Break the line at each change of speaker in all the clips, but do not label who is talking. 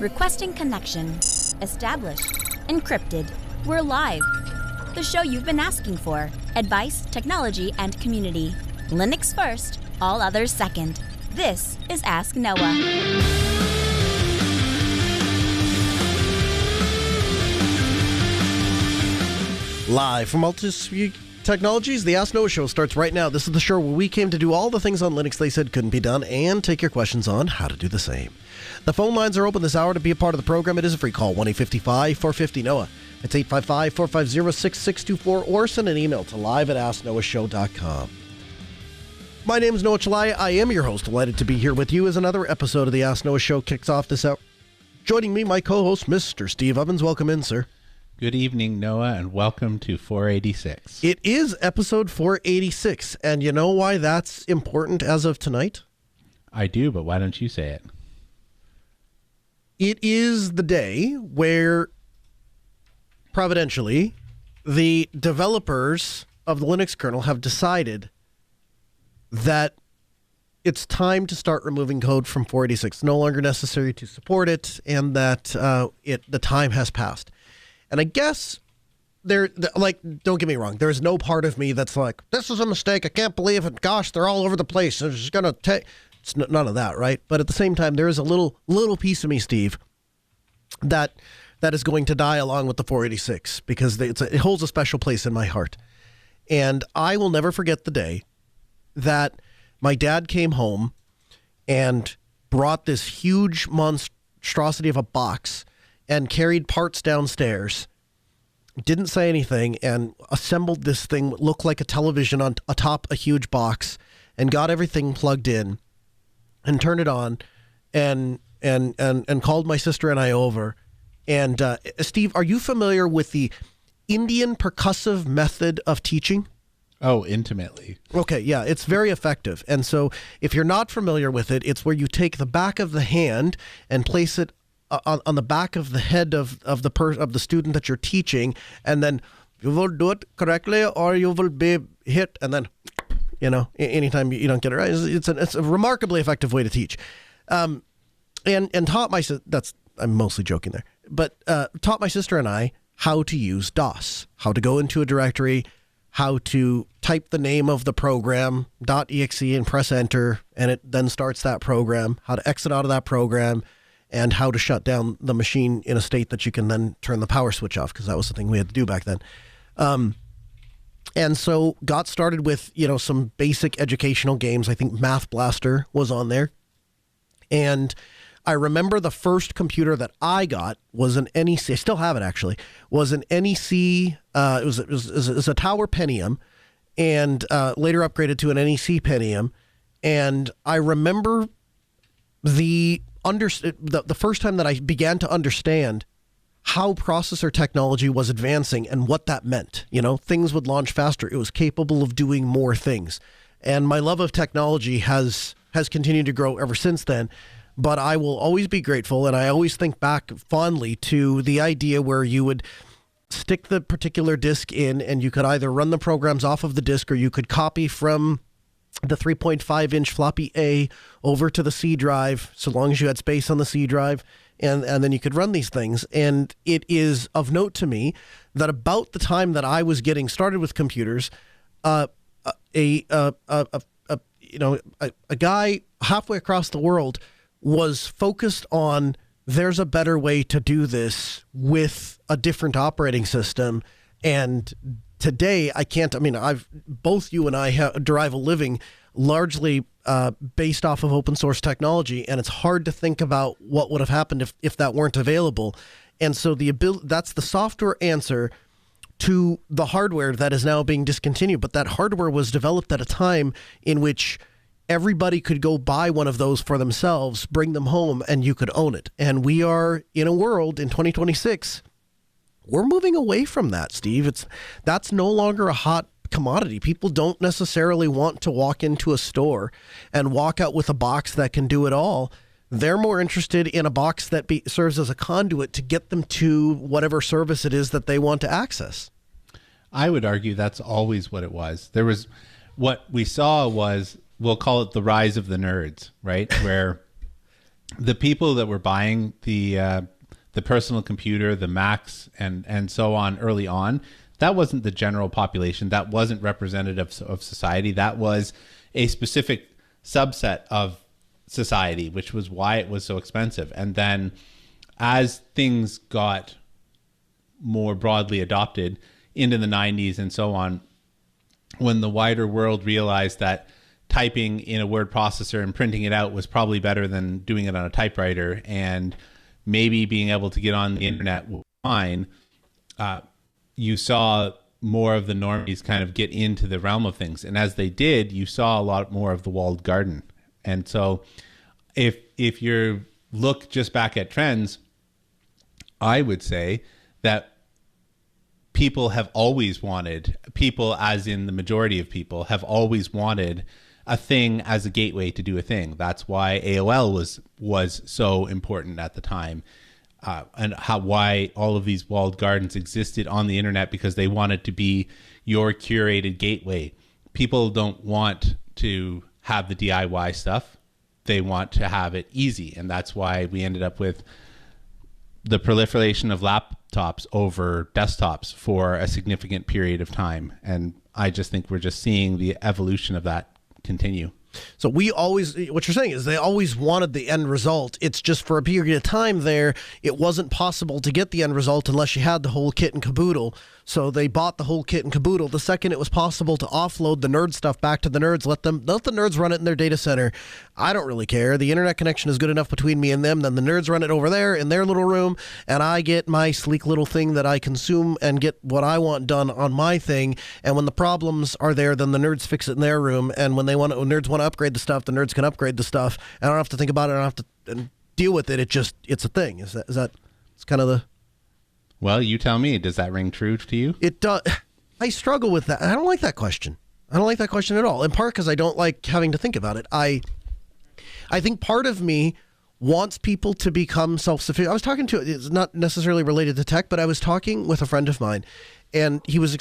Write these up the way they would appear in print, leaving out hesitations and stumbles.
Requesting connection. Established. Encrypted. We're live. The show you've been asking for. Advice, technology, and community. Linux first, all others second. This is Ask Noah.
Live from Altus Technologies, the Ask Noah Show starts right now. This is the show where we came to do all the things on Linux they said couldn't be done and take your questions on how to do the same. The phone lines are open this hour to be a part of the program. It is a free call, 1-855-450-NOAH. It's 855-450-6624, or send an email to live@asknoahshow.com. My name is Noah Chalaya. I am your host. Delighted to be here with you as another episode of the Ask Noah Show kicks off this hour. Joining me, my co-host, Mr. Steve Ovens. Welcome in, sir.
Good evening, Noah, and welcome to 486.
It is episode 486, and you know why that's important as of tonight?
I do, but why don't you say it?
It is the day where, providentially, the developers of the Linux kernel have decided that it's time to start removing code from 486. It's no longer necessary to support it, and that the time has passed. And I guess don't get me wrong, there is no part of me that's like, this is a mistake, I can't believe it, gosh, they're all over the place, they're just gonna take. It's none of that, right? But at the same time, there is a little piece of me, Steve, that is going to die along with the 486 because it holds a special place in my heart. And I will never forget the day that my dad came home and brought this huge monstrosity of a box and carried parts downstairs, didn't say anything, and assembled this thing that looked like a television on atop a huge box, and got everything plugged in, and turned it on, and called my sister and I over. And Steve, are you familiar with the Indian percussive method of teaching?
Oh, intimately.
Okay, yeah, it's very effective. And so if you're not familiar with it, it's where you take the back of the hand and place it on the back of the head of the student that you're teaching, and then you will do it correctly or you will be hit, and then, anytime you don't get it right, it's a remarkably effective way to teach. And taught my I'm mostly joking there, but taught my sister and I how to use DOS, how to go into a directory, how to type the name of the program, .exe, and press enter, and it then starts that program, how to exit out of that program, and how to shut down the machine in a state that you can then turn the power switch off, because that was the thing we had to do back then. And so got started with, some basic educational games. I think Math Blaster was on there. And I remember the first computer that I got was an NEC. I still have it, actually. Was an NEC. It was a Tower Pentium, and later upgraded to an NEC Pentium. And I remember the first time that I began to understand how processor technology was advancing and what that meant. Things would launch faster. It was capable of doing more things. And my love of technology has continued to grow ever since then. But I will always be grateful, and I always think back fondly to the idea where you would stick the particular disk in, and you could either run the programs off of the disk, or you could copy from the 3.5-inch floppy A over to the C drive, so long as you had space on the C drive, and then you could run these things. And it is of note to me that about the time that I was getting started with computers, a guy halfway across the world was focused on, there's a better way to do this with a different operating system. And today, both you and I derive a living largely based off of open source technology, and it's hard to think about what would have happened if that weren't available. And so that's the software answer to the hardware that is now being discontinued. But that hardware was developed at a time in which everybody could go buy one of those for themselves, bring them home, and you could own it. And we are in a world in 2026, we're moving away from that, Steve. That's no longer a hot commodity. People don't necessarily want to walk into a store and walk out with a box that can do it all. They're more interested in a box that serves as a conduit to get them to whatever service it is that they want to access.
I would argue that's always what it was. What we saw was, we'll call it the rise of the nerds, right? Where the people that were buying the personal computer, the Macs, and so on early on, that wasn't the general population. That wasn't representative of society. That was a specific subset of society, which was why it was so expensive. And then as things got more broadly adopted into the 90s and so on, when the wider world realized that typing in a word processor and printing it out was probably better than doing it on a typewriter, and maybe being able to get on the internet was fine, you saw more of the normies kind of get into the realm of things. And as they did, you saw a lot more of the walled garden. And so if you look just back at trends, I would say that people have always wanted, people as in the majority of people, have always wanted a thing as a gateway to do a thing. That's why AOL was so important at the time, and why all of these walled gardens existed on the internet, because they wanted to be your curated gateway. People don't want to have the DIY stuff. They want to have it easy. And that's why we ended up with the proliferation of laptops over desktops for a significant period of time. And I just think we're just seeing the evolution of that continue.
So we always, what you're saying is they always wanted the end result. It's just for a period of time there, it wasn't possible to get the end result unless you had the whole kit and caboodle. So they bought the whole kit and caboodle. The second it was possible to offload the nerd stuff back to the nerds, let the nerds run it in their data center. I don't really care. The internet connection is good enough between me and them. Then the nerds run it over there in their little room, and I get my sleek little thing that I consume and get what I want done on my thing. And when the problems are there, then the nerds fix it in their room. And when nerds want to upgrade the stuff, the nerds can upgrade the stuff. I don't have to think about it. I don't have to deal with it. It's a thing. Is that it's kind of the...
Well, you tell me. Does that ring true to you?
It does. I struggle with that. I don't like that question. I don't like that question at all. In part because I don't like having to think about it. I think part of me wants people to become self-sufficient. I was talking to, it's not necessarily related to tech, but I was talking with a friend of mine, and he's a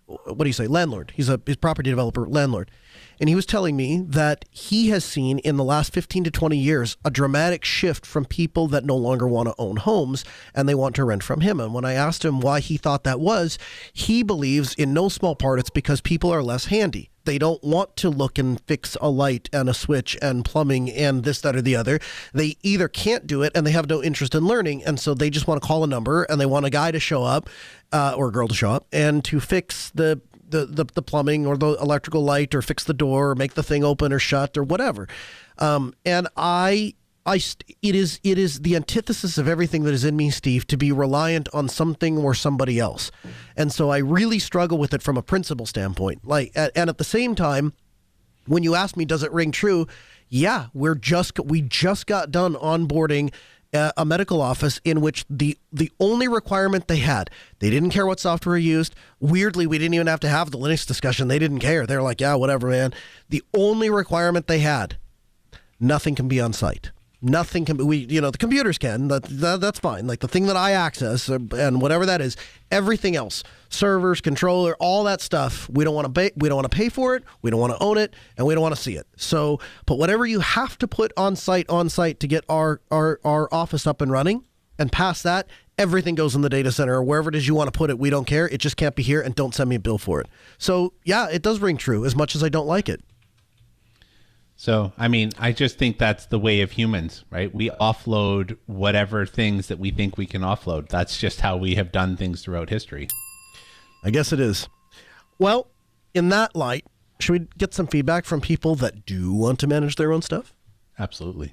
what do you say, landlord. He's property developer, landlord. And he was telling me that he has seen in the last 15 to 20 years a dramatic shift from people that no longer want to own homes and they want to rent from him. And when I asked him why he thought that was, he believes in no small part it's because people are less handy. They don't want to look and fix a light and a switch and plumbing and this, that, or the other. They either can't do it and they have no interest in learning. And so they just want to call a number and they want a guy to show up or a girl to show up and to fix the plumbing or the electrical light or fix the door or make the thing open or shut or whatever. And it is the antithesis of everything that is in me, Steve, to be reliant on something or somebody else. And so I really struggle with it from a principle standpoint. And at the same time, when you ask me, does it ring true? Yeah, we just got done onboarding a medical office in which the only requirement they had, they didn't care what software we used. Weirdly, we didn't even have to have the Linux discussion. They didn't care. They're like, yeah, whatever, man. The only requirement they had, nothing can be on site. Nothing can be, the computers can, that's fine. Like the thing that I access and whatever that is, everything else, servers, controller, all that stuff, we don't want to pay for it, we don't want to own it, and we don't want to see it. So, but whatever you have to put on site to get our office up and running, and past that, everything goes in the data center or wherever it is you want to put it. We don't care. It just can't be here, and don't send me a bill for it. So yeah, it does ring true as much as I don't like it.
So, I mean, I just think that's the way of humans, right? We offload whatever things that we think we can offload. That's just how we have done things throughout history.
I guess it is. Well, in that light, should we get some feedback from people that do want to manage their own stuff?
Absolutely.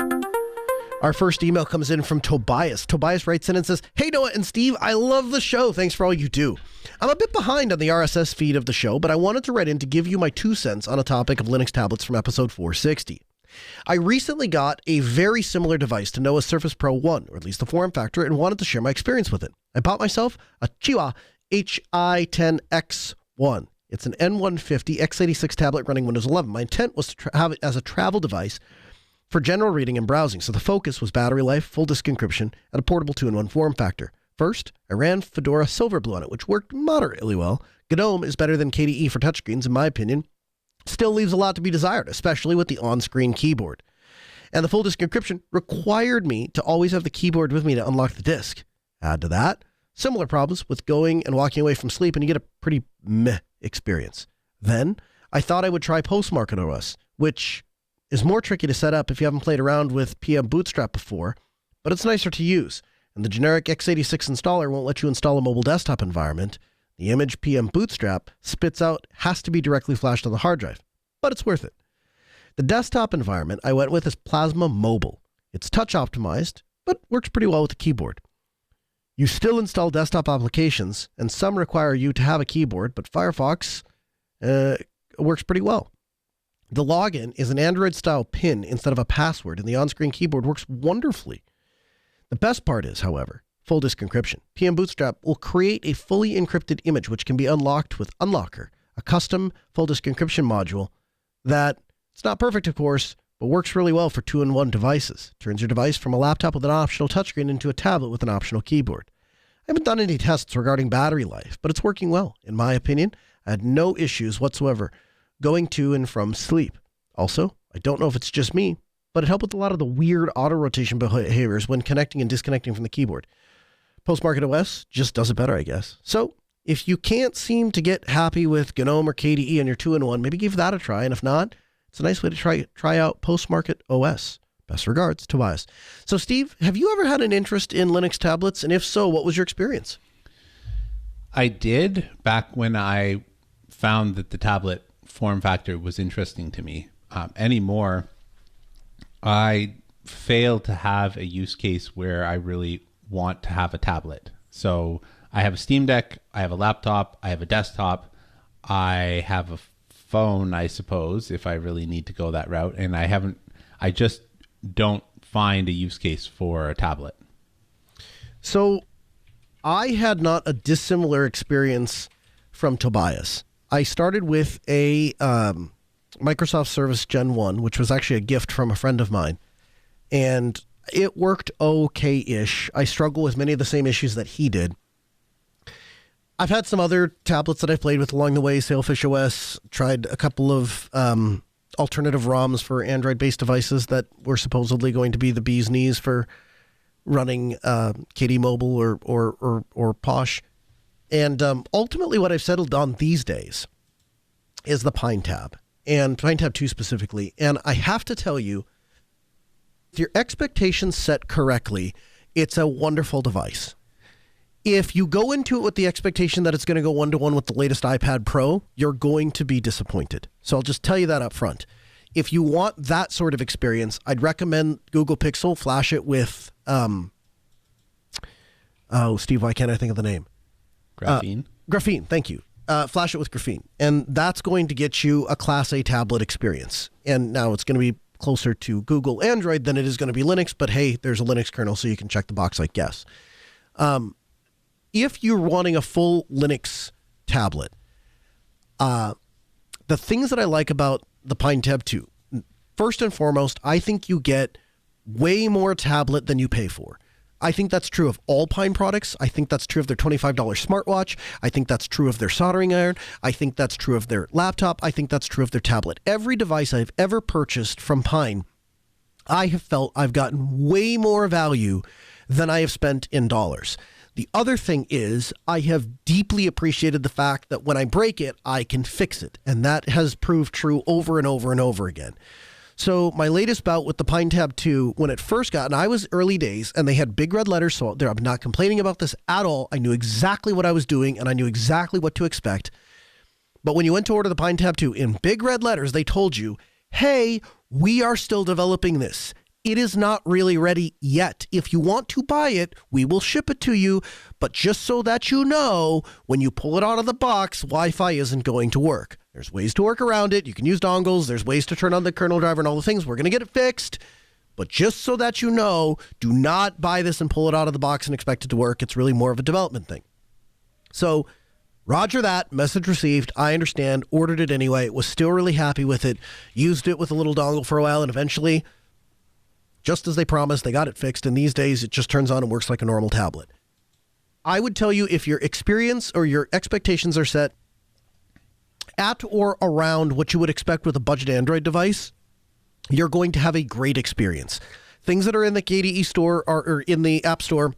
Our first email comes in from Tobias. Tobias writes in and says, "Hey, Noah and Steve, I love the show. Thanks for all you do. I'm a bit behind on the RSS feed of the show, but I wanted to write in to give you my 2 cents on a topic of Linux tablets from episode 460. I recently got a very similar device to Noah's Surface Pro 1, or at least the form factor, and wanted to share my experience with it. I bought myself a Chihuahua HI10X1. It's an N150 x86 tablet running Windows 11. My intent was to have it as a travel device for general reading and browsing, so the focus was battery life, full disk encryption, and a portable 2-in-1 form factor. First, I ran Fedora Silverblue on it, which worked moderately well. GNOME is better than KDE for touchscreens, in my opinion. Still leaves a lot to be desired, especially with the on-screen keyboard. And the full disk encryption required me to always have the keyboard with me to unlock the disk. Add to that, similar problems with going and walking away from sleep, and you get a pretty meh experience. Then I thought I would try Postmarket OS, which is more tricky to set up if you haven't played around with PM Bootstrap before, but it's nicer to use. And the generic x86 installer won't let you install a mobile desktop environment. The image PM Bootstrap spits out has to be directly flashed on the hard drive, but it's worth it. The desktop environment I went with is Plasma Mobile. It's touch optimized, but works pretty well with the keyboard. You still install desktop applications, and some require you to have a keyboard, but Firefox works pretty well. The login is an Android-style PIN instead of a password, and the on-screen keyboard works wonderfully. The best part is, however, full disk encryption. PM Bootstrap will create a fully encrypted image which can be unlocked with Unlocker, a custom full disk encryption module that, it's not perfect of course, but works really well for 2-in-1 devices. Turns your device from a laptop with an optional touchscreen into a tablet with an optional keyboard. I haven't done any tests regarding battery life, but it's working well. In my opinion, I had no issues whatsoever going to and from sleep. Also, I don't know if it's just me, but it helped with a lot of the weird auto-rotation behaviors when connecting and disconnecting from the keyboard. Postmarket OS just does it better, I guess. So, if you can't seem to get happy with GNOME or KDE on your 2-in-1, maybe give that a try, and if not, it's a nice way to try out Postmarket OS. Best regards, Tobias. So, Steve, have you ever had an interest in Linux tablets? And if so, what was your experience?
I did back when I found that the tablet form factor was interesting to me. Anymore, I fail to have a use case where I really want to have a tablet. So I have a Steam Deck, I have a laptop, I have a desktop, I have a phone, I suppose, if I really need to go that route. And I just don't find a use case for a tablet.
So I had not a dissimilar experience from Tobias. I started with a Microsoft Service Gen 1, which was actually a gift from a friend of mine. And it worked okay-ish. I struggle with many of the same issues that he did. I've had some other tablets that I've played with along the way, Sailfish OS, tried a couple of alternative ROMs for Android-based devices that were supposedly going to be the bee's knees for running KD Mobile or Posh. And ultimately what I've settled on these days is the Pine Tab, and Pine Tab 2 specifically. And I have to tell you, if your expectations set correctly, it's a wonderful device. If you go into it with the expectation that it's going to go one-to-one with the latest iPad Pro, you're going to be disappointed. So I'll just tell you that up front. If you want that sort of experience, I'd recommend Google Pixel. Flash it with, Steve, why can't I think of the name?
Graphene?
Graphene, thank you. Flash it with Graphene. And that's going to get you a Class A tablet experience. And now it's going to be closer to Google Android than it is going to be Linux, but hey, there's a Linux kernel, so you can check the box, I guess. If you're wanting a full Linux tablet, the things that I like about the Pine Tab 2, first and foremost, I think you get way more tablet than you pay for. I think that's true of all Pine products. I think that's true of their $25 smartwatch. I think that's true of their soldering iron. I think that's true of their laptop. I think that's true of their tablet. Every device I've ever purchased from Pine, I have felt I've gotten way more value than I have spent in dollars. The other thing is I have deeply appreciated the fact that when I break it, I can fix it. And that has proved true over and over and over again. So my latest bout with the Pine Tab 2, when it first got, and I was early days, and they had big red letters, so I'm not complaining about this at all. I knew exactly what I was doing, and I knew exactly what to expect. But when you went to order the Pine Tab 2, in big red letters, they told you, hey, we are still developing this. It is not really ready yet. If you want to buy it, we will ship it to you. But just so that you know, when you pull it out of the box, Wi-Fi isn't going to work. There's ways to work around it. You can use dongles. There's ways to turn on the kernel driver and all the things. We're going to get it fixed. But just so that you know, do not buy this and pull it out of the box and expect it to work. It's really more of a development thing. So, roger that. Message received. I understand. Ordered it anyway. Was still really happy with it. Used it with a little dongle for a while, and eventually, just as they promised, they got it fixed. And these days, it just turns on and works like a normal tablet. I would tell you, if your experience or your expectations are set at or around what you would expect with a budget Android device, you're going to have a great experience. Things that are in the KDE store or in the App Store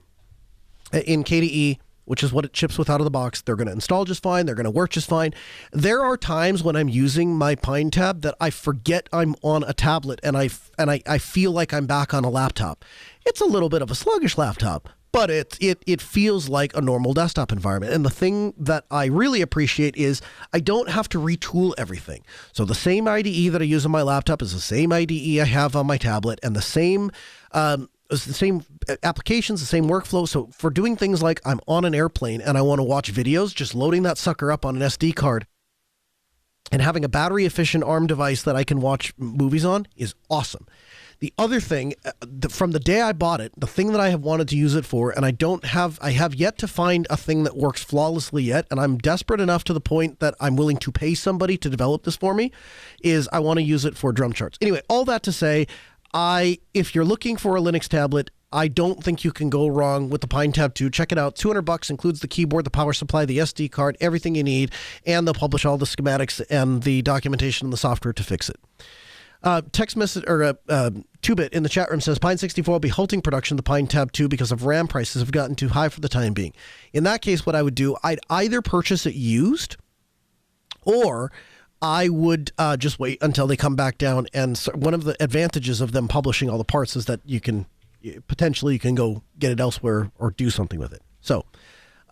in KDE, which is what it ships with out of the box, they're going to install just fine. They're going to work just fine. There are times when I'm using my Pine tab that I forget I'm on a tablet and I feel like I'm back on a laptop. It's a little bit of a sluggish laptop, but it feels like a normal desktop environment. And the thing that I really appreciate is I don't have to retool everything. So the same IDE that I use on my laptop is the same IDE I have on my tablet, and the same applications, the same workflow. So for doing things like I'm on an airplane and I want to watch videos, just loading that sucker up on an SD card and having a battery efficient ARM device that I can watch movies on is awesome. The other thing, from the day I bought it, the thing that I have wanted to use it for, and I have yet to find a thing that works flawlessly yet, and I'm desperate enough to the point that I'm willing to pay somebody to develop this for me, is I want to use it for drum charts. Anyway, all that to say, if you're looking for a Linux tablet, I don't think you can go wrong with the Pine Tab 2. Check it out. $200 includes the keyboard, the power supply, the SD card, everything you need, and they'll publish all the schematics and the documentation and the software to fix it. Text message or 2-bit in the chat room says Pine 64 will be halting production of the Pine Tab 2 because of RAM prices have gotten too high for the time being. In that case, what I would do, I'd either purchase it used, or I would just wait until they come back down. And so one of the advantages of them publishing all the parts is that you can go get it elsewhere or do something with it. So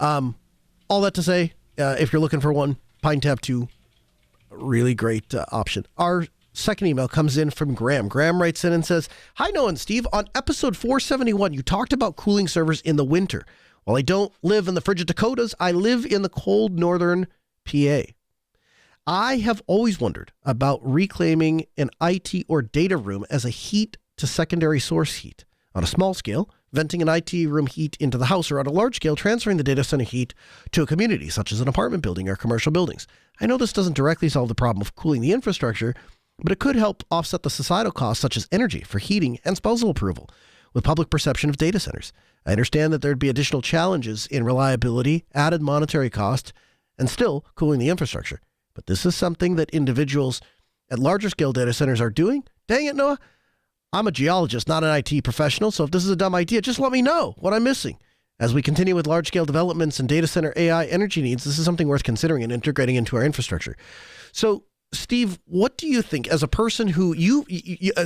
all that to say, if you're looking for one, Pine Tab 2, really great option. Our second email comes in from Graham. Graham writes in and says, "Hi, Noah and Steve. On episode 471, you talked about cooling servers in the winter. While I don't live in the frigid Dakotas, I live in the cold northern PA. I have always wondered about reclaiming an IT or data room as a heat to secondary source heat. On a small scale, venting an IT room heat into the house, or on a large scale, transferring the data center heat to a community, such as an apartment building or commercial buildings. I know this doesn't directly solve the problem of cooling the infrastructure, but it could help offset the societal costs such as energy for heating and spousal approval with public perception of data centers. I understand that there'd be additional challenges in reliability, added monetary cost, and still cooling the infrastructure. But this is something that individuals at larger scale data centers are doing. Dang it, Noah. I'm a geologist, not an IT professional, so if this is a dumb idea, just let me know what I'm missing. As we continue with large-scale developments and data center AI energy needs, this is something worth considering and integrating into our infrastructure." So, Steve, what do you think as a person who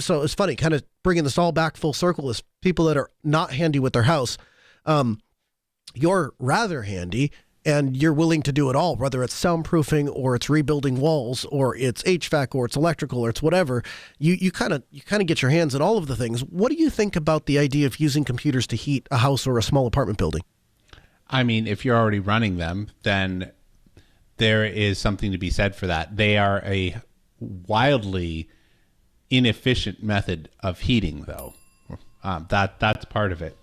so it's funny, kind of bringing this all back full circle as people that are not handy with their house. You're rather handy and you're willing to do it all, whether it's soundproofing or it's rebuilding walls or it's HVAC or it's electrical or it's whatever. You kind of get your hands in all of the things. What do you think about the idea of using computers to heat a house or a small apartment building?
I mean, if you're already running them, then there is something to be said for that. They are a wildly inefficient method of heating, though. That's part of it.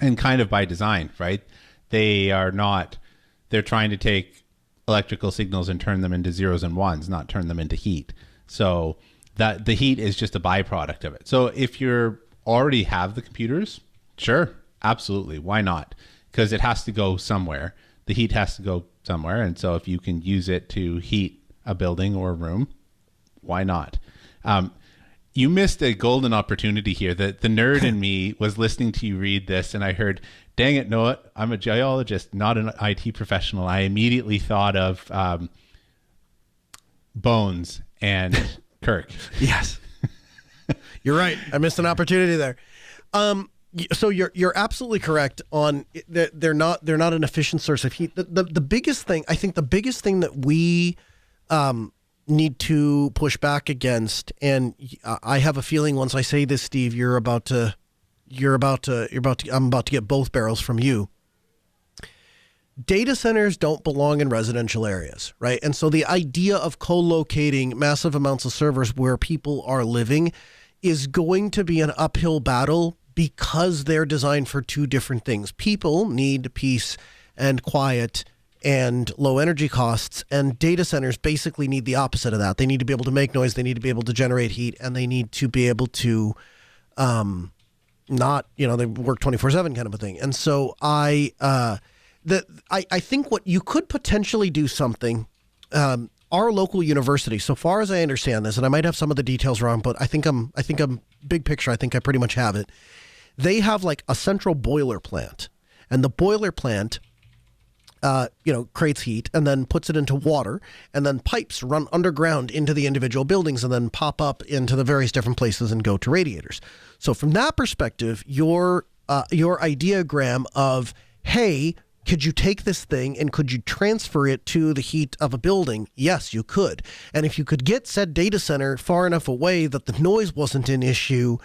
And kind of by design, right? They're trying to take electrical signals and turn them into zeros and ones, not turn them into heat. So that the heat is just a byproduct of it. So if you already have the computers, sure, absolutely. Why not? Because it has to go somewhere. The heat has to go somewhere. And so if you can use it to heat a building or a room, why not? You missed a golden opportunity here. The nerd in me was listening to you read this, and I heard, "Dang it, Noah, I'm a geologist, not an IT professional." I immediately thought of Bones and Kirk.
Yes. You're right. I missed an opportunity there. So you're absolutely correct on they're not an efficient source of heat. The biggest thing, I think the biggest thing that we need to push back against, and I have a feeling once I say this, Steve, I'm about to get both barrels from you. Data centers don't belong in residential areas, right? And so the idea of co-locating massive amounts of servers where people are living is going to be an uphill battle because they're designed for two different things. People need peace and quiet and low energy costs, and data centers basically need the opposite of that. They need to be able to make noise, they need to be able to generate heat, and they need to be able to they work 24/7 kind of a thing. And so I think what you could potentially do something our local university, so far as I understand this, and I might have some of the details wrong, but I think I'm big picture. I think I pretty much have it. They have like a central boiler plant, and the boiler plant, creates heat and then puts it into water, and then pipes run underground into the individual buildings and then pop up into the various different places and go to radiators. So from that perspective, your ideogram of, hey, could you take this thing and could you transfer it to the heat of a building? Yes, you could. And if you could get said data center far enough away that the noise wasn't an issue,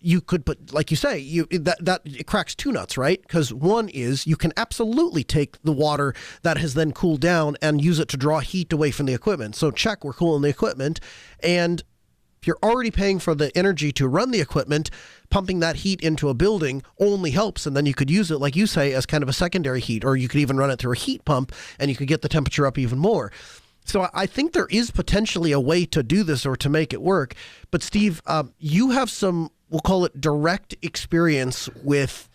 you could, but like you say, that it cracks two nuts, right? Because one is you can absolutely take the water that has then cooled down and use it to draw heat away from the equipment. So check, we're cooling the equipment. And if you're already paying for the energy to run the equipment, pumping that heat into a building only helps. And then you could use it, like you say, as kind of a secondary heat, or you could even run it through a heat pump and you could get the temperature up even more. So I think there is potentially a way to do this or to make it work. But Steve, you have some, we'll call it direct experience with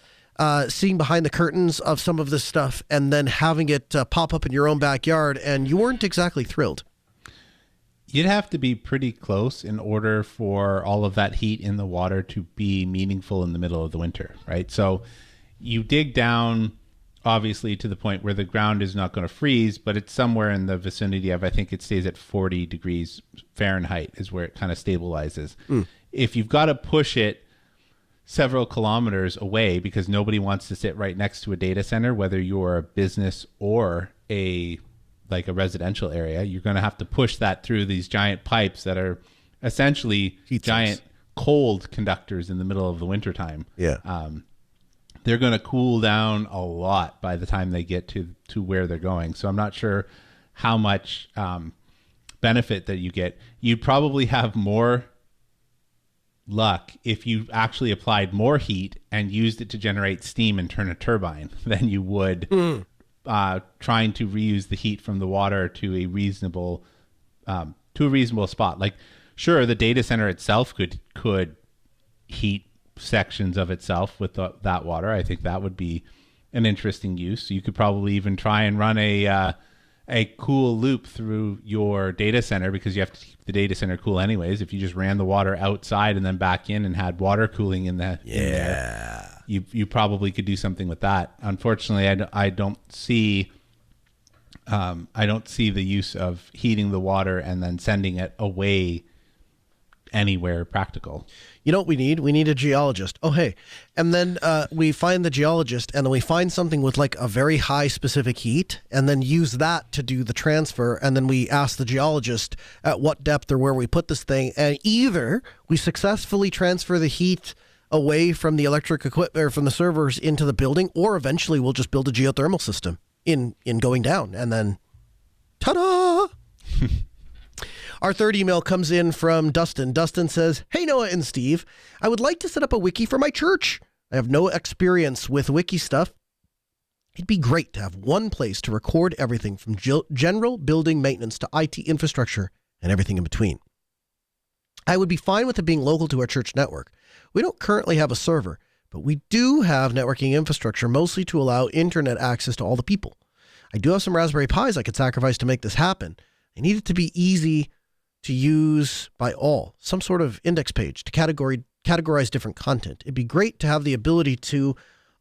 seeing behind the curtains of some of this stuff and then having it pop up in your own backyard, and you weren't exactly thrilled.
You'd have to be pretty close in order for all of that heat in the water to be meaningful in the middle of the winter, right? So you dig down, obviously, to the point where the ground is not going to freeze, but it's somewhere in the vicinity of, I think it stays at 40 degrees Fahrenheit is where it kind of stabilizes. If you've got to push it several kilometers away because nobody wants to sit right next to a data center, whether you're a business or a residential area, you're going to have to push that through these giant pipes that are essentially giant cold conductors in the middle of the wintertime.
Yeah.
They're going to cool down a lot by the time they get to where they're going. So I'm not sure how much benefit that you get. You'd probably have more luck if you actually applied more heat and used it to generate steam and turn a turbine than you would trying to reuse the heat from the water to a reasonable spot. Like, sure, the data center itself could heat sections of itself with that water. I think that would be an interesting use. You could probably even try and run a cool loop through your data center, because you have to keep the data center cool anyways. If you just ran the water outside and then back in and had water cooling in there, you probably could do something with that. Unfortunately, I don't see the use of heating the water and then sending it away anywhere practical.
You know what we need? We need a geologist. Oh, hey. And then we find the geologist, and then we find something with like a very high specific heat, and then use that to do the transfer. And then we ask the geologist at what depth or where we put this thing. And either we successfully transfer the heat away from the electric equipment or from the servers into the building, or eventually we'll just build a geothermal system in going down, and then ta-da! Our third email comes in from Dustin. Dustin says, "Hey, Noah and Steve, I would like to set up a wiki for my church. I have no experience with wiki stuff. It'd be great to have one place to record everything from general building maintenance to IT infrastructure and everything in between. I would be fine with it being local to our church network. We don't currently have a server, but we do have networking infrastructure, mostly to allow internet access to all the people. I do have some Raspberry Pis I could sacrifice to make this happen. I need it to be easy to use by all, some sort of index page to categorize different content. It'd be great to have the ability to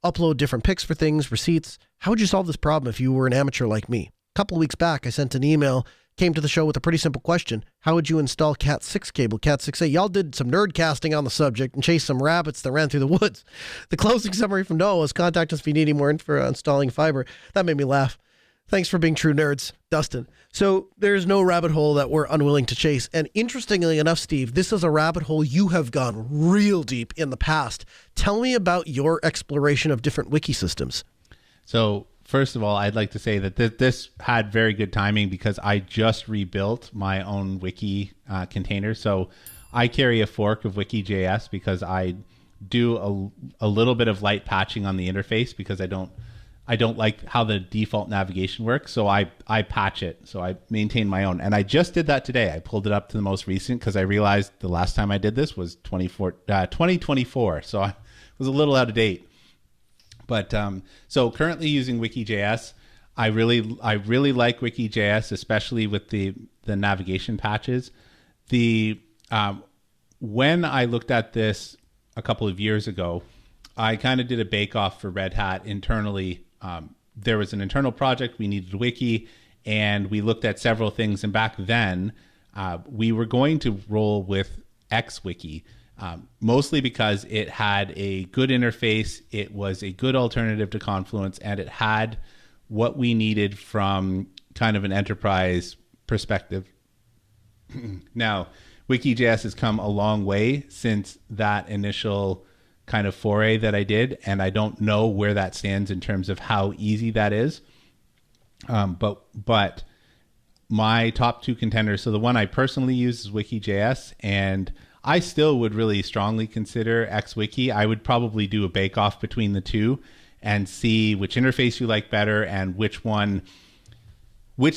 upload different pics for things, receipts. How would you solve this problem if you were an amateur like me? A couple of weeks back, I sent an email, came to the show with a pretty simple question. How would you install Cat 6 cable, Cat 6A? Y'all did some nerd casting on the subject and chased some rabbits that ran through the woods. The closing summary from Noah was, contact us if you need any more info on installing fiber. That made me laugh. Thanks for being true nerds, Dustin. So there's no rabbit hole that we're unwilling to chase. And interestingly enough, Steve, this is a rabbit hole you have gone real deep in the past. Tell me about your exploration of different wiki systems.
So first of all, I'd like to say that this had very good timing, because I just rebuilt my own wiki container. So I carry a fork of wiki.js because I do a little bit of light patching on the interface, because I don't like how the default navigation works. So I patch it. So I maintain my own. And I just did that today. I pulled it up to the most recent, because I realized the last time I did this was 2024. So I was a little out of date. But so currently using wiki.js, I really like Wiki.js, especially with the navigation patches. When I looked at this a couple of years ago, I kind of did a bake-off for Red Hat internally. There was an internal project, we needed a wiki, and we looked at several things. And back then, we were going to roll with XWiki, mostly because it had a good interface, it was a good alternative to Confluence, and it had what we needed from kind of an enterprise perspective. Now, Wiki.js has come a long way since that initial kind of foray that I did, and I don't know where that stands in terms of how easy that is. But my top two contenders, so the one I personally use is Wiki.js, and I still would really strongly consider XWiki. I would probably do a bake-off between the two and see which interface you like better and which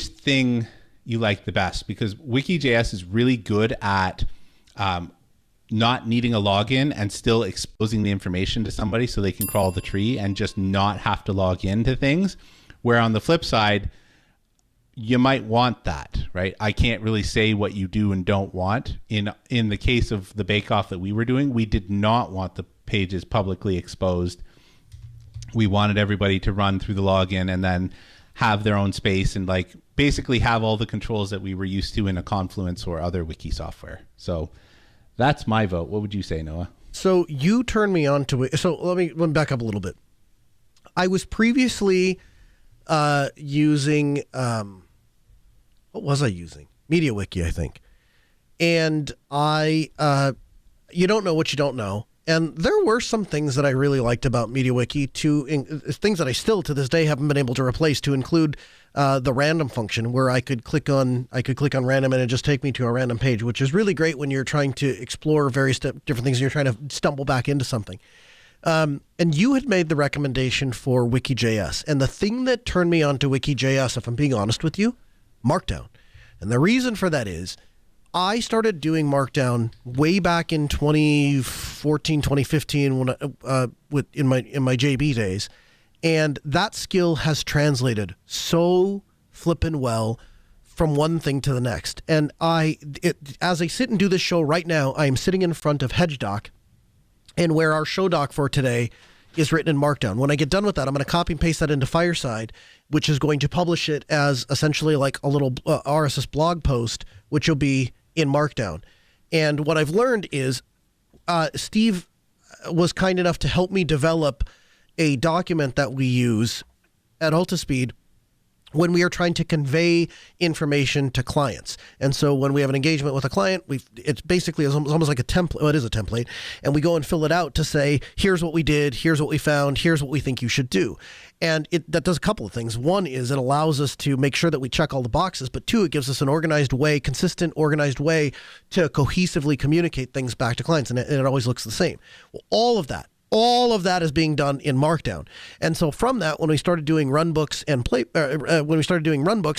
thing you like the best, because Wiki.js is really good at not needing a login and still exposing the information to somebody so they can crawl the tree and just not have to log into things. Where on the flip side, you might want that, right? I can't really say what you do and don't want. In the case of the bake-off that we were doing, we did not want the pages publicly exposed. We wanted everybody to run through the login and then have their own space and like basically have all the controls that we were used to in a Confluence or other wiki software. So that's my vote. What would you say, Noah?
So you turned me on to it. So let me back up a little bit. I was previously using, what was I using? MediaWiki, I think. And you don't know what you don't know. And there were some things that I really liked about MediaWiki, things that I still to this day haven't been able to replace, to include the random function, where I could click on random and it just take me to a random page, which is really great when you're trying to explore various different things and you're trying to stumble back into something. And you had made the recommendation for Wiki.js, and the thing that turned me on to Wiki.js, if I'm being honest with you, Markdown. And the reason for that is I started doing Markdown way back in 2014, 2015 when in my JB days, and that skill has translated so flippin' well from one thing to the next. And as I sit and do this show right now, I am sitting in front of HedgeDoc, and where our show doc for today is written in Markdown. When I get done with that, I'm going to copy and paste that into Fireside, which is going to publish it as essentially like a little RSS blog post, which will be in Markdown. And what I've learned is Steve was kind enough to help me develop a document that we use at Altispeed when we are trying to convey information to clients. And so when we have an engagement with a client, it's basically almost like a template. Well, it is a template. And we go and fill it out to say, here's what we did, here's what we found, here's what we think you should do. And that does a couple of things. One is it allows us to make sure that we check all the boxes, but two, it gives us an consistent organized way to cohesively communicate things back to clients. And it always looks the same. Well, all of that is being done in Markdown. And so from that, when we started doing runbooks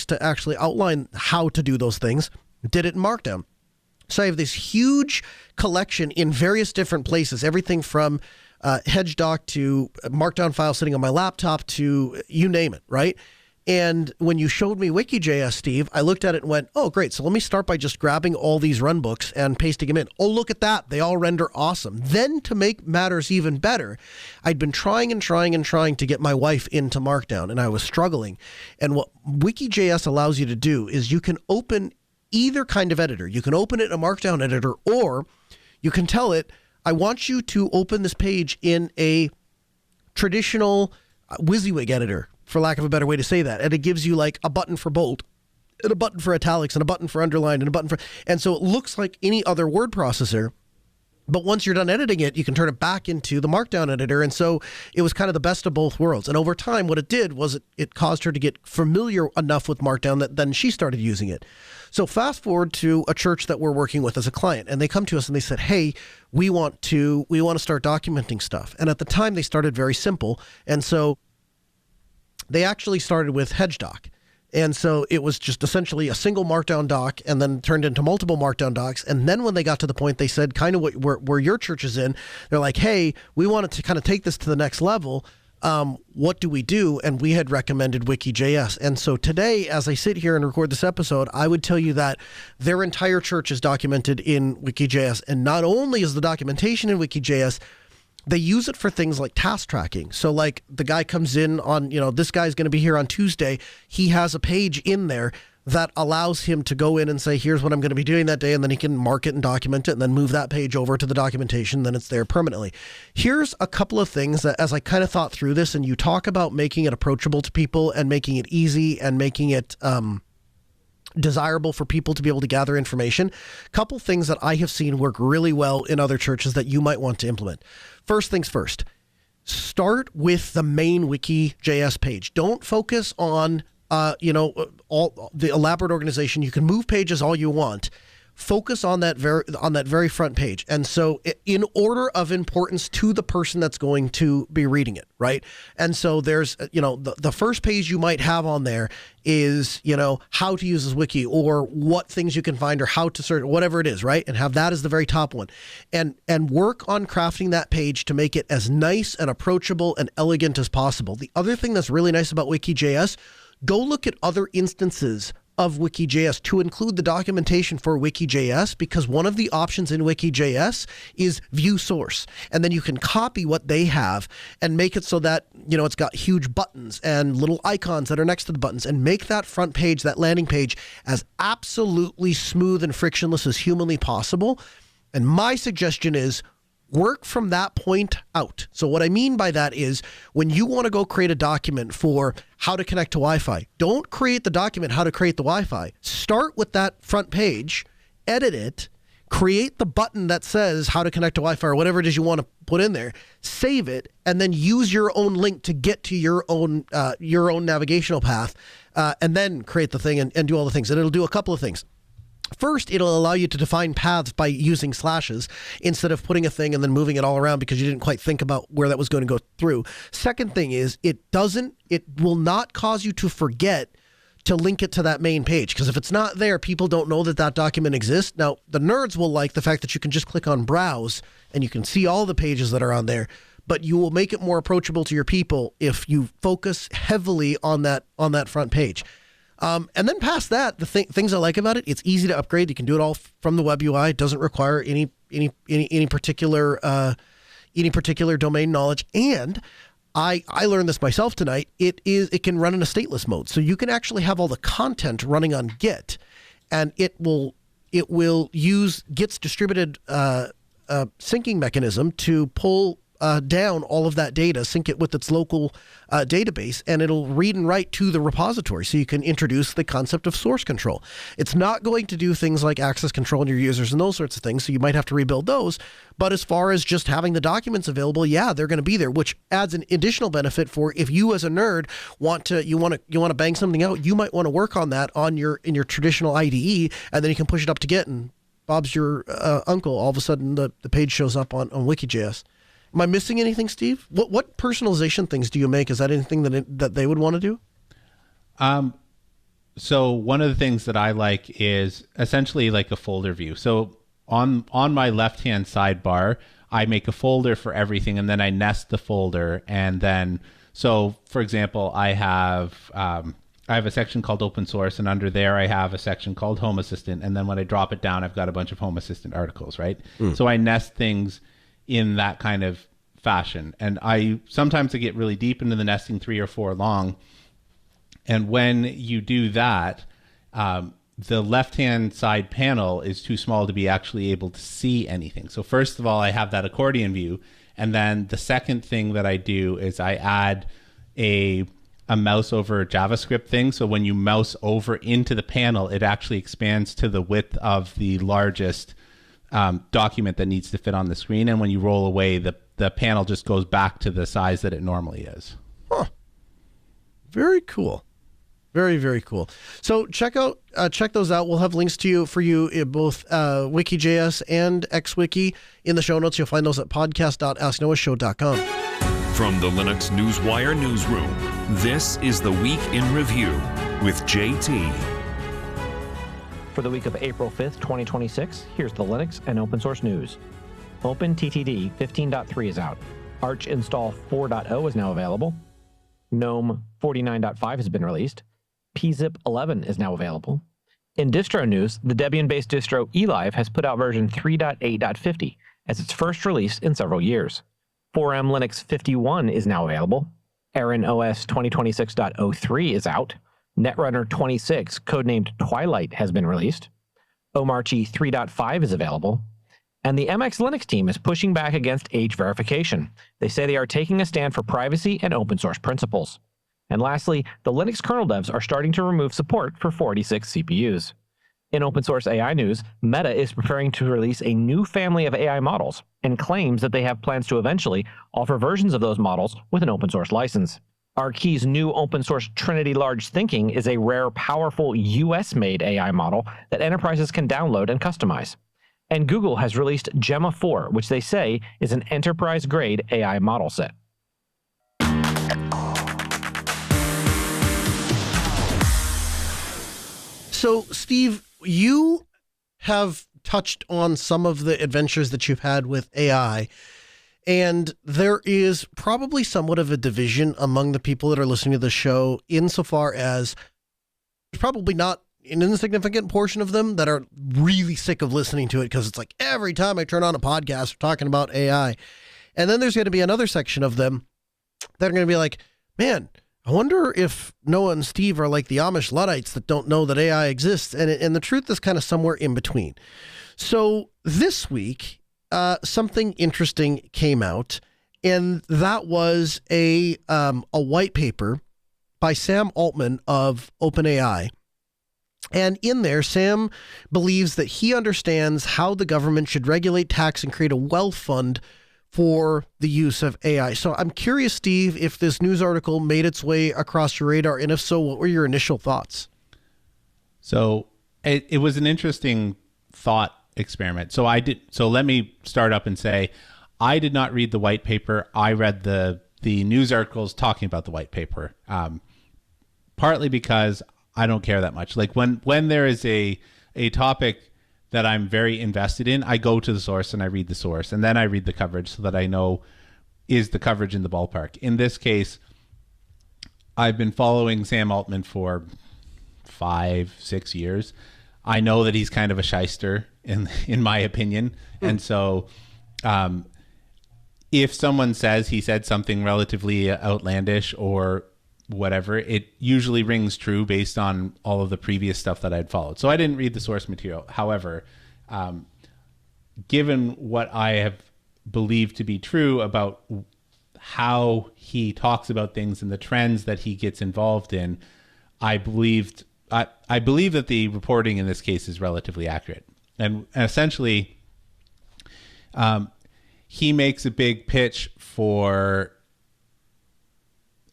to actually outline how to do those things, did it in Markdown. So I have this huge collection in various different places, everything from HedgeDoc to Markdown files sitting on my laptop to you name it, right? And when you showed me Wiki.js, Steve, I looked at it and went, oh, great. So let me start by just grabbing all these runbooks and pasting them in. Oh, look at that. They all render awesome. Then to make matters even better, I'd been trying to get my wife into Markdown, and I was struggling. And what Wiki.js allows you to do is you can open either kind of editor. You can open it in a Markdown editor, or you can tell it, I want you to open this page in a traditional WYSIWYG editor, for lack of a better way to say that. And it gives you like a button for bold, and a button for italics, and a button for underline, and a button for... And so it looks like any other word processor, but once you're done editing it, you can turn it back into the Markdown editor. And so it was kind of the best of both worlds. And over time, what it did was it caused her to get familiar enough with Markdown that then she started using it. So fast forward to a church that we're working with as a client, and they come to us and they said, hey, we want to start documenting stuff. And at the time, they started very simple. And so they actually started with HedgeDoc. And so it was just essentially a single Markdown doc and then turned into multiple Markdown docs. And then when they got to the point, they said kind of where your church is in, they're like, hey, we wanted to kind of take this to the next level. what do we do? And we had recommended Wiki.js. And so today, as I sit here and record this episode, I would tell you that their entire church is documented in Wiki.js. And not only is the documentation in Wiki.js, they use it for things like task tracking. So like the guy comes in on, this guy's going to be here on Tuesday. He has a page in there that allows him to go in and say, here's what I'm going to be doing that day. And then he can mark it and document it and then move that page over to the documentation. Then it's there permanently. Here's a couple of things that as I kind of thought through this, and you talk about making it approachable to people and making it easy and making it desirable for people to be able to gather information. Couple things that I have seen work really well in other churches that you might want to implement. First things first, start with the main Wiki.js page. Don't focus on all the elaborate organization. You can move pages all you want. Focus on that very front page. And so in order of importance to the person that's going to be reading it, right? And so there's, the first page you might have on there is, how to use this wiki or what things you can find or how to search, whatever it is, right? And have that as the very top one. And work on crafting that page to make it as nice and approachable and elegant as possible. The other thing that's really nice about Wiki.js, go look at other instances of Wiki.js to include the documentation for Wiki.js, because one of the options in Wiki.js is view source. And then you can copy what they have and make it so that, it's got huge buttons and little icons that are next to the buttons, and make that front page, that landing page, as absolutely smooth and frictionless as humanly possible. And my suggestion is work from that point out. So what I mean by that is when you want to go create a document for how to connect to Wi-Fi, don't create the document how to create the Wi-Fi. Start with that front page, edit it, create the button that says how to connect to Wi-Fi or whatever it is you want to put in there, save it, and then use your own link to get to your own navigational path, and then create the thing and do all the things. And it'll do a couple of things. First, it'll allow you to define paths by using slashes instead of putting a thing and then moving it all around because you didn't quite think about where that was going to go through. Second thing is it will not cause you to forget to link it to that main page, because if it's not there, people don't know that document exists. Now, the nerds will like the fact that you can just click on browse and you can see all the pages that are on there, but you will make it more approachable to your people if you focus heavily on that front page. And then past that, the things I like about it, it's easy to upgrade. You can do it all from the web UI. It doesn't require any particular domain knowledge. And I learned this myself tonight. It can run in a stateless mode, so you can actually have all the content running on Git, and it will use Git's distributed syncing mechanism to pull down all of that data, sync it with its local database, and it'll read and write to the repository. So you can introduce the concept of source control. It's not going to do things like access control on your users and those sorts of things, so you might have to rebuild those. But as far as just having the documents available, yeah, they're going to be there, which adds an additional benefit for if you as a nerd want to bang something out, you might want to work on that in your traditional IDE, and then you can push it up to Git, and Bob's your uncle. All of a sudden, the page shows up on Wiki.js. Am I missing anything, Steve? What personalization things do you make? Is that anything that they would want to do?
So one of the things that I like is essentially like a folder view. So on my left-hand sidebar, I make a folder for everything, and then I nest the folder. And then, so for example, I have a section called open source, and under there I have a section called Home Assistant. And then when I drop it down, I've got a bunch of Home Assistant articles, right? So I nest things in that kind of fashion. And I sometimes get really deep into the nesting, 3 or 4 long. And when you do that, the left-hand side panel is too small to be actually able to see anything. So first of all, I have that accordion view. And then the second thing that I do is I add a mouse over JavaScript thing. So when you mouse over into the panel, it actually expands to the width of the largest document that needs to fit on the screen, and when you roll away, the panel just goes back to the size that it normally is.
Huh. Very cool. Very, very cool. So check those out. We'll have links for you in both Wiki.js and XWiki in the show notes. You'll find those at podcast.asknoahshow.com.
From the Linux Newswire newsroom, this is the Week in Review with JT.
For the week of April 5th, 2026, here's the Linux and open source news. OpenTTD 15.3 is out. Arch Install 4.0 is now available. GNOME 49.5 has been released. pzip 11 is now available. In distro news, the Debian-based distro eLive has put out version 3.8.50 as its first release in several years. 4M Linux 51 is now available. Aaron OS 2026.03 is out. Netrunner 26, codenamed Twilight, has been released. Omarchy 3.5 is available. And the MX Linux team is pushing back against age verification. They say they are taking a stand for privacy and open source principles. And lastly, the Linux kernel devs are starting to remove support for 46 CPUs. In open source AI news, Meta is preparing to release a new family of AI models and claims that they have plans to eventually offer versions of those models with an open source license. Arkey's new open source Trinity Large Thinking is a rare, powerful US-made AI model that enterprises can download and customize. And Google has released Gemma 4, which they say is an enterprise-grade AI model set.
So, Steve, you have touched on some of the adventures that you've had with AI, and there is probably somewhat of a division among the people that are listening to the show insofar as there's probably not an insignificant portion of them that are really sick of listening to it because it's like every time I turn on a podcast, we're talking about AI. And then there's going to be another section of them that are going to be like, man, I wonder if Noah and Steve are like the Amish Luddites that don't know that AI exists. And the truth is kind of somewhere in between. So this week, something interesting came out, and that was a white paper by Sam Altman of OpenAI. And in there, Sam believes that he understands how the government should regulate, tax, and create a wealth fund for the use of AI. So I'm curious, Steve, if this news article made its way across your radar, and if so, what were your initial thoughts?
So it was an interesting thought experiment. So let me start up and say, I did not read the white paper. I read the news articles talking about the white paper, partly because I don't care that much. Like when there is a topic that I'm very invested in, I go to the source and I read the source, and then I read the coverage so that I know, is the coverage in the ballpark. In this case, I've been following Sam Altman for 5-6 years. I know that he's kind of a shyster in my opinion. And so if someone says he said something relatively outlandish or whatever, it usually rings true based on all of the previous stuff that I'd followed. So I didn't read the source material. However, given what I have believed to be true about how he talks about things and the trends that he gets involved in, I believe that the reporting in this case is relatively accurate. And essentially, he makes a big pitch for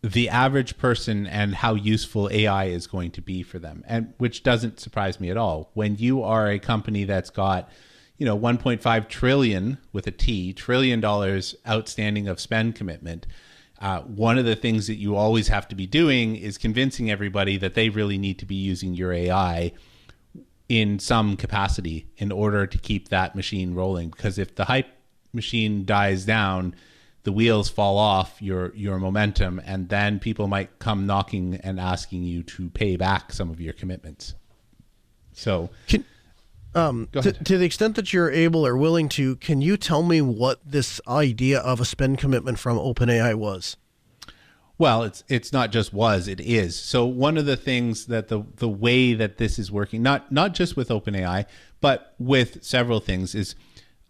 the average person and how useful AI is going to be for them, and which doesn't surprise me at all. When you are a company that's got, 1.5 trillion with a T, trillion dollars outstanding of spend commitment, one of the things that you always have to be doing is convincing everybody that they really need to be using your AI in some capacity in order to keep that machine rolling. Because if the hype machine dies down, the wheels fall off your momentum, and then people might come knocking and asking you to pay back some of your commitments. So
to the extent that you're able or willing to, can you tell me what this idea of a spend commitment from OpenAI was?
Well, it's not just was, it is. So one of the things that the way that this is working, not just with OpenAI, but with several things, is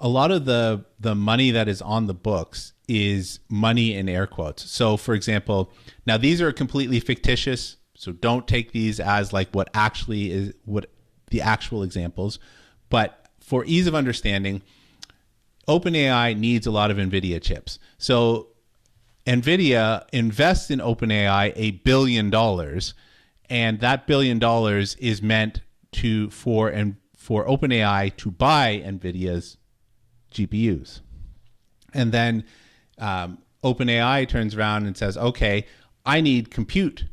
a lot of the money that is on the books is money in air quotes. So for example, now these are completely fictitious, so don't take these as like what actually is what the actual examples. But for ease of understanding, OpenAI needs a lot of NVIDIA chips. So NVIDIA invests in OpenAI $1 billion, and that $1 billion is meant for OpenAI to buy NVIDIA's GPUs. And then OpenAI turns around and says, okay, I need compute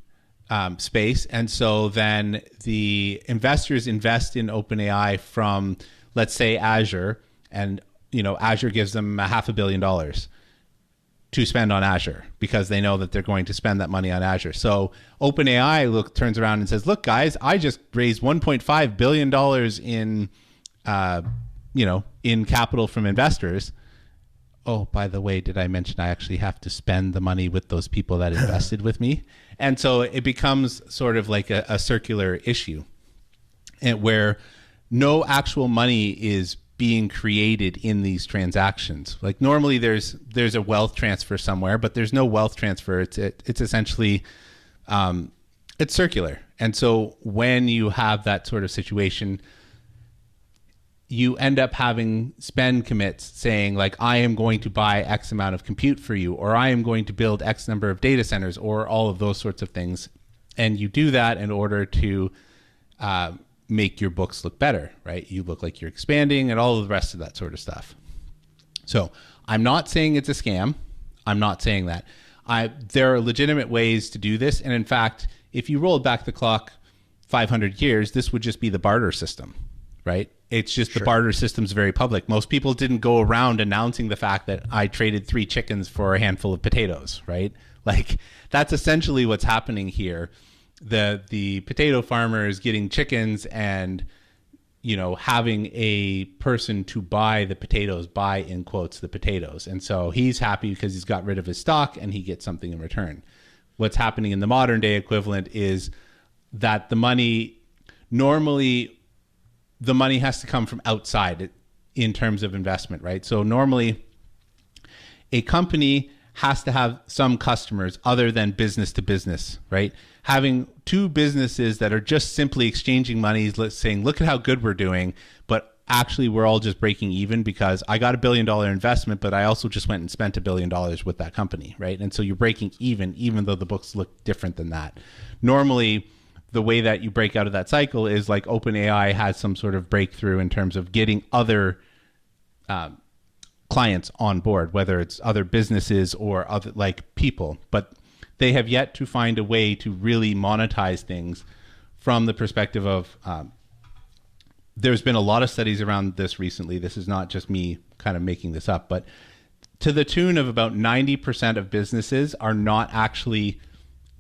space. And so then the investors invest in OpenAI from, let's say, Azure, and Azure gives them $500 million. to spend on Azure because they know that they're going to spend that money on Azure. So OpenAI turns around and says, look, guys, I just raised $1.5 billion in capital from investors. Oh, by the way, did I mention I actually have to spend the money with those people that invested with me? And so it becomes sort of like a circular issue, and where no actual money is being created in these transactions. Like normally there's a wealth transfer somewhere, but there's no wealth transfer. It's essentially, it's circular. And so when you have that sort of situation, you end up having spend commits saying like, I am going to buy X amount of compute for you, or I am going to build X number of data centers, or all of those sorts of things. And you do that in order to make your books look better, right? You look like you're expanding and all of the rest of that sort of stuff. So I'm not saying it's a scam. I'm not saying that. There are legitimate ways to do this. And in fact, if you rolled back the clock 500 years, this would just be the barter system, right? It's just the barter system's very public. Most people didn't go around announcing the fact that I traded 3 chickens for a handful of potatoes, right? Like that's essentially what's happening here. The potato farmer is getting chickens and, having a person to buy the potatoes, buy in quotes the potatoes. And so he's happy because he's got rid of his stock and he gets something in return. What's happening in the modern day equivalent is that the money has to come from outside in terms of investment, right? So normally a company has to have some customers other than business to business, right? Having 2 businesses that are just simply exchanging monies, saying, look at how good we're doing, but actually we're all just breaking even because I got $1 billion investment, but I also just went and spent $1 billion with that company, right? And so you're breaking even though the books look different than that. Normally, the way that you break out of that cycle is like OpenAI has some sort of breakthrough in terms of getting other clients on board, whether it's other businesses or other like people, but they have yet to find a way to really monetize things from the perspective of there's been a lot of studies around this recently. This is not just me kind of making this up, but to the tune of about 90% of businesses are not actually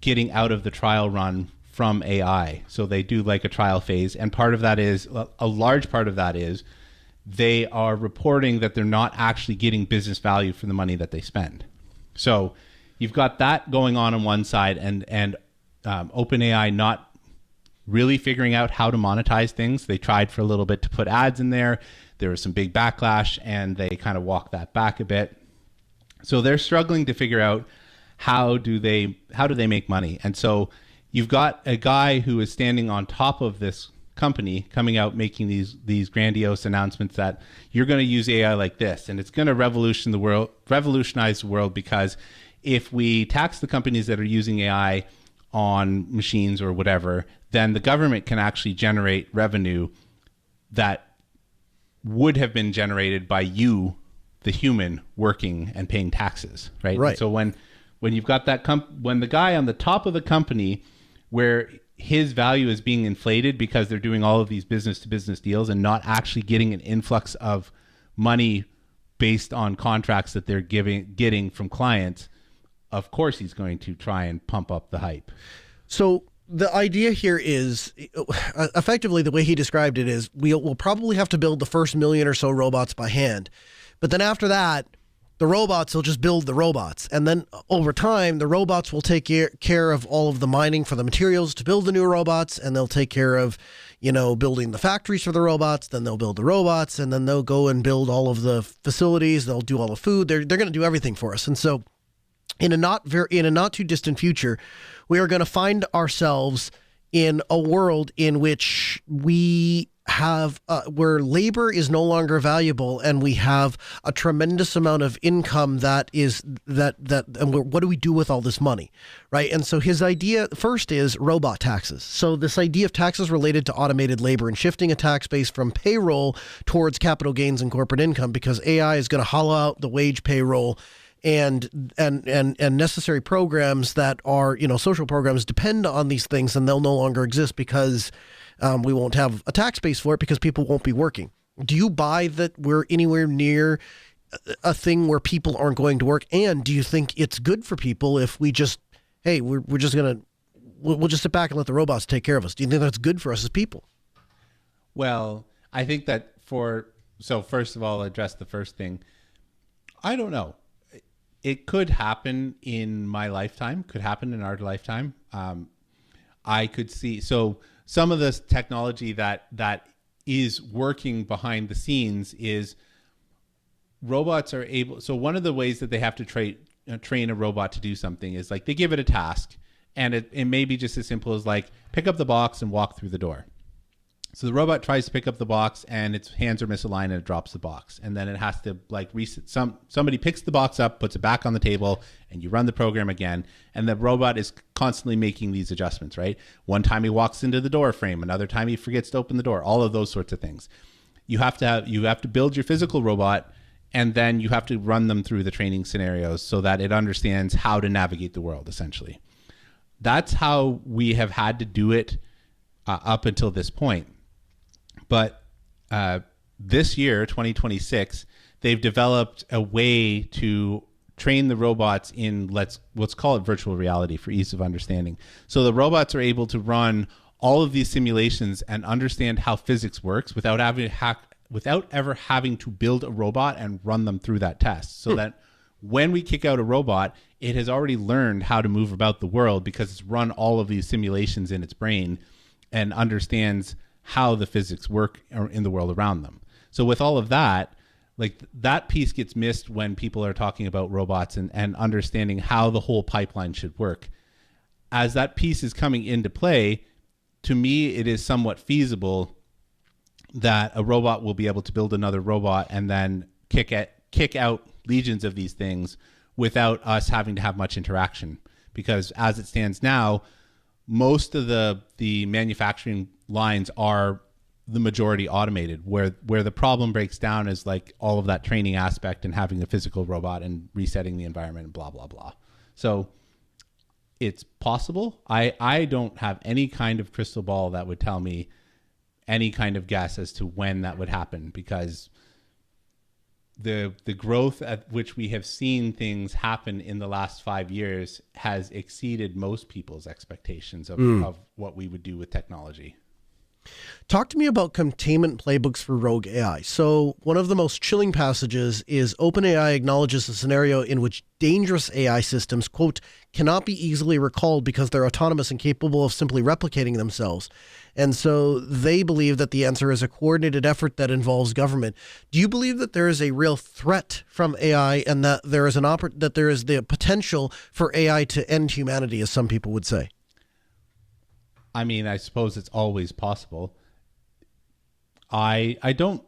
getting out of the trial run from AI. So they do like a trial phase. And part of that is, a large part of that is they are reporting that they're not actually getting business value for the money that they spend. So you've got that going on one side, and OpenAI not really figuring out how to monetize things. They tried for a little bit to put ads in there. There was some big backlash, and they kind of walked that back a bit. So they're struggling to figure out how do they make money. And so you've got a guy who is standing on top of this company coming out making these grandiose announcements that you're going to use AI like this, and it's going to revolutionize the world, because if we tax the companies that are using AI on machines or whatever, then the government can actually generate revenue that would have been generated by you, the human, working and paying taxes, right?
Right.
And so when you've got that when the guy on the top of the company, where his value is being inflated because they're doing all of these business to business deals and not actually getting an influx of money based on contracts that they're getting from clients, of course he's going to try and pump up the hype.
So the idea here is, effectively the way he described it is, we'll probably have to build the first 1 million or so robots by hand. But then after that, the robots will just build the robots. And then over time, the robots will take care of all of the mining for the materials to build the new robots. And they'll take care of, building the factories for the robots. Then they'll build the robots, and then they'll go and build all of the facilities. They'll do all the food. They're going to do everything for us. And so in a not too distant future, we are going to find ourselves in a world in which we have where labor is no longer valuable, and we have a tremendous amount of income and what do we do with all this money, right? And so his idea first is robot taxes. So this idea of taxes related to automated labor and shifting a tax base from payroll towards capital gains and corporate income, because AI is going to hollow out the wage payroll and necessary programs that are, social programs depend on these things, and they'll no longer exist because we won't have a tax base for it because people won't be working. Do you buy that we're anywhere near a thing where people aren't going to work? And do you think it's good for people if we just, hey, we'll just sit back and let the robots take care of us? Do you think that's good for us as people?
Well, I think that so first of all, address the first thing. I don't know. It could happen in my lifetime, could happen in our lifetime. I could see, so some of this technology that is working behind the scenes is robots are able, so one of the ways that they have to train a robot to do something is like they give it a task, and it may be just as simple as like pick up the box and walk through the door. So the robot tries to pick up the box and its hands are misaligned and it drops the box. And then it has to like reset. Somebody picks the box up, puts it back on the table, and you run the program again. And the robot is constantly making these adjustments, right? One time he walks into the door frame, another time he forgets to open the door, all of those sorts of things. You have to build your physical robot, and then you have to run them through the training scenarios so that it understands how to navigate the world, essentially. That's how we have had to do it up until this point. But this year, 2026, they've developed a way to train the robots in let's call it virtual reality for ease of understanding. So the robots are able to run all of these simulations and understand how physics works without ever having to build a robot and run them through that test. So that when we kick out a robot, it has already learned how to move about the world because it's run all of these simulations in its brain and understands how the physics work in the world around them. So with all of that, like that piece gets missed when people are talking about robots and understanding how the whole pipeline should work. As that piece is coming into play, to me, it is somewhat feasible that a robot will be able to build another robot and then kick out legions of these things without us having to have much interaction. Because as it stands now, most of the manufacturing lines are the majority automated. Where the problem breaks down is like all of that training aspect and having a physical robot and resetting the environment and blah, blah, blah. So it's possible. I don't have any kind of crystal ball that would tell me any kind of guess as to when that would happen, because the growth at which we have seen things happen in the last 5 years has exceeded most people's expectations of what we would do with technology.
Talk to me about containment playbooks for rogue AI. So one of the most chilling passages is OpenAI acknowledges a scenario in which dangerous AI systems, quote, cannot be easily recalled because they're autonomous and capable of simply replicating themselves. And so they believe that the answer is a coordinated effort that involves government. Do you believe that there is a real threat from AI and that there is that there is the potential for AI to end humanity, as some people would say?
I mean, I suppose it's always possible. I don't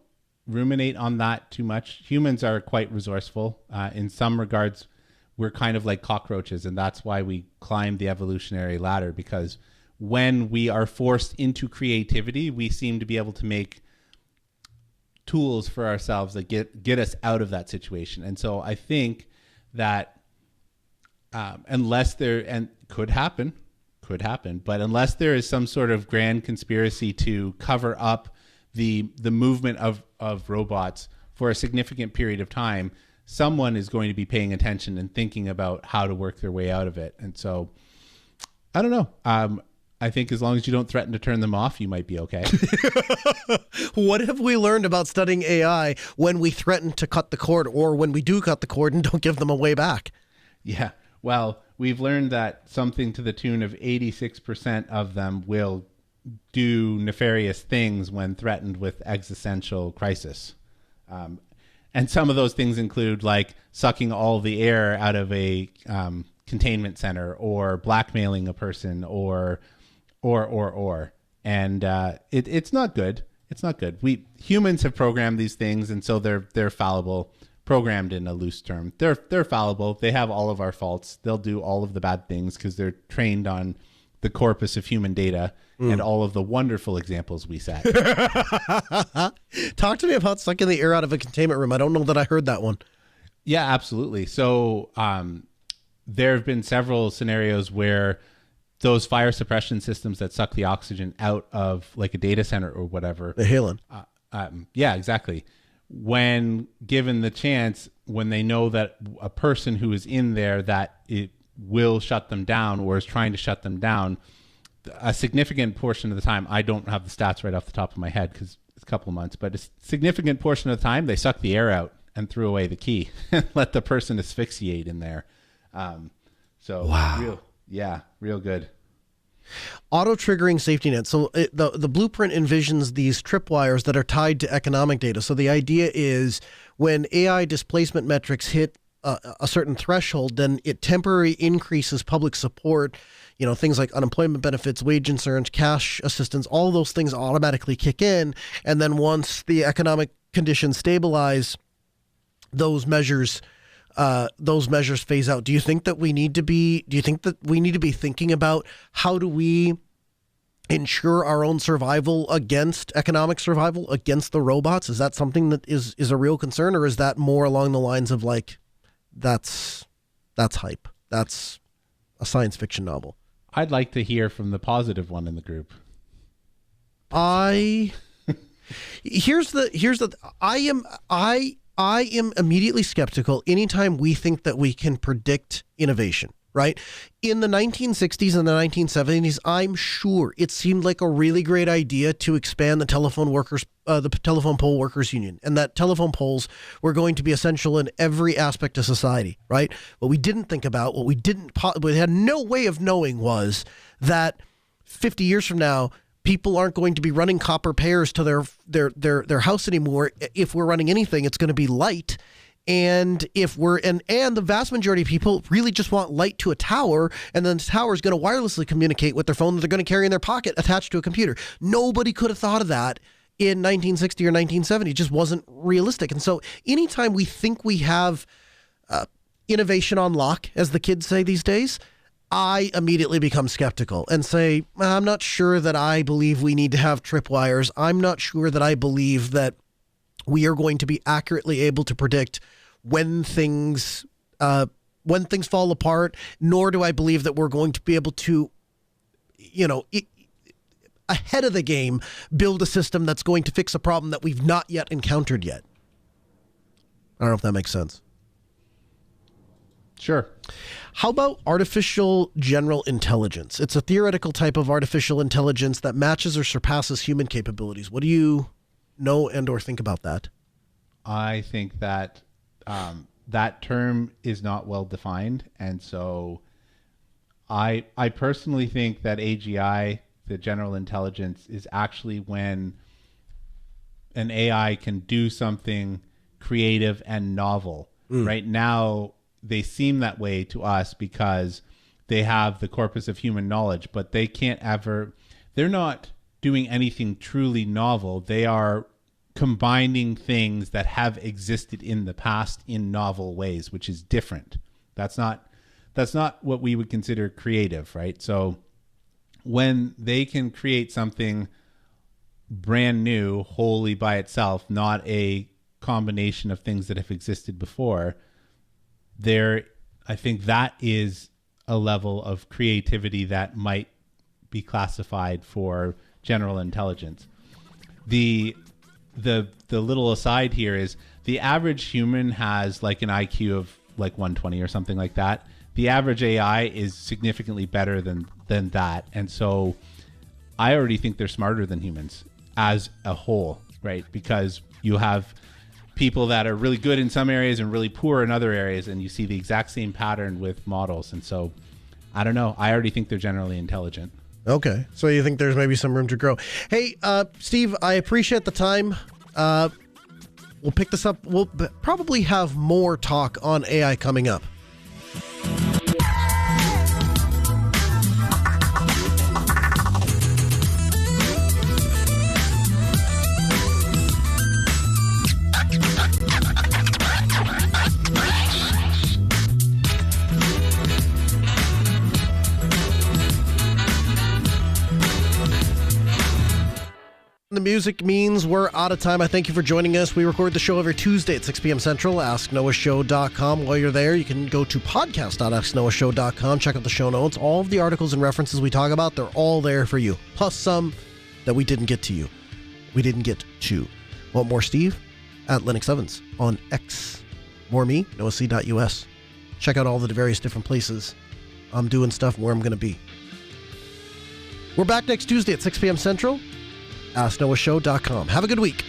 ruminate on that too much. Humans are quite resourceful. In some regards, we're kind of like cockroaches, and that's why we climb the evolutionary ladder, because when we are forced into creativity, we seem to be able to make tools for ourselves that get us out of that situation. And so I think that unless there, and could happen, but unless there is some sort of grand conspiracy to cover up the movement of robots for a significant period of time, someone is going to be paying attention and thinking about how to work their way out of it. And so I don't know. I think as long as you don't threaten to turn them off, you might be okay.
What have we learned about studying AI when we threaten to cut the cord, or when we do cut the cord and don't give them a way back?
Yeah. Well, we've learned that something to the tune of 86% of them will do nefarious things when threatened with existential crisis. And some of those things include like sucking all the air out of a containment center, or blackmailing a person, or. And it's not good. It's not good. We humans have programmed these things, and so they're fallible. Programmed in a loose term, they're fallible. They have all of our faults. They'll do all of the bad things because they're trained on the corpus of human data and all of the wonderful examples we set.
Talk to me about sucking the air out of a containment room. I don't know that I heard that one.
Yeah, absolutely. So there have been several scenarios where those fire suppression systems that suck the oxygen out of like a data center or whatever.
The Halen.
Yeah, exactly. when given the chance, when they know that a person who is in there that it will shut them down or is trying to shut them down, a significant portion of the time, I don't have the stats right off the top of my head because it's a couple of months, but a significant portion of the time they suck the air out and threw away the key and let the person asphyxiate in there.
Wow.
Real good.
Auto-triggering safety net. So the blueprint envisions these tripwires that are tied to economic data. So the idea is when AI displacement metrics hit a certain threshold, then it temporarily increases public support. Things like unemployment benefits, wage insurance, cash assistance, all those things automatically kick in. And then once the economic conditions stabilize, those measures phase out. Do you think that we need to be thinking about how do we ensure our own survival against economic survival against the robots? Is that something that is a real concern, or is that more along the lines of like, that's hype. That's a science fiction novel.
I'd like to hear from the positive one in the group.
I am immediately skeptical anytime we think that we can predict innovation, right? In the 1960s and the 1970s, I'm sure it seemed like a really great idea to expand the telephone pole workers union, and that telephone poles were going to be essential in every aspect of society, right? What we didn't think about, what we had no way of knowing was that 50 years from now, people aren't going to be running copper pairs to their house anymore. If we're running anything, it's going to be light. And if and the vast majority of people really just want light to a tower, and then the tower is going to wirelessly communicate with their phone that they're going to carry in their pocket attached to a computer. Nobody could have thought of that in 1960 or 1970. It just wasn't realistic. And so anytime we think we have innovation on lock, as the kids say these days, I immediately become skeptical and say, I'm not sure that I believe we need to have tripwires. I'm not sure that I believe that we are going to be accurately able to predict when things fall apart, nor do I believe that we're going to be able to, ahead of the game, build a system that's going to fix a problem that we've not yet encountered yet. I don't know if that makes sense.
Sure.
How about artificial general intelligence? It's a theoretical type of artificial intelligence that matches or surpasses human capabilities. What do you know and or think about that?
I think that that term is not well defined. And so I personally think that AGI, the general intelligence, is actually when an AI can do something creative and novel. Right now, they seem that way to us because they have the corpus of human knowledge, but they're not doing anything truly novel. They are combining things that have existed in the past in novel ways, which is different. That's not what we would consider creative, right? So when they can create something brand new wholly by itself, not a combination of things that have existed before, I think that is a level of creativity that might be classified for general intelligence. The little aside here is the average human has like an IQ of like 120 or something like that. The average AI is significantly better than that. And so I already think they're smarter than humans as a whole, right? Because you have people that are really good in some areas and really poor in other areas, and you see the exact same pattern with models. And so I don't know. I already think they're generally intelligent.
Okay. So you think there's maybe some room to grow. Hey, Steve, I appreciate the time. We'll pick this up. We'll probably have more talk on AI coming up. The music means we're out of time. I thank you for joining us. We record the show every Tuesday at 6 p.m. Central. AskNoahShow.com. While you're there, you can go to podcast.asknoahshow.com. Check out the show notes. All of the articles and references we talk about, they're all there for you. Plus some that we didn't get to. Want more, Steve? at Linux Ovens on X. More me, noahc.us. Check out all the various different places I'm doing stuff and where I'm going to be. We're back next Tuesday at 6 p.m. Central. AskNoahShow.com. Have a good week.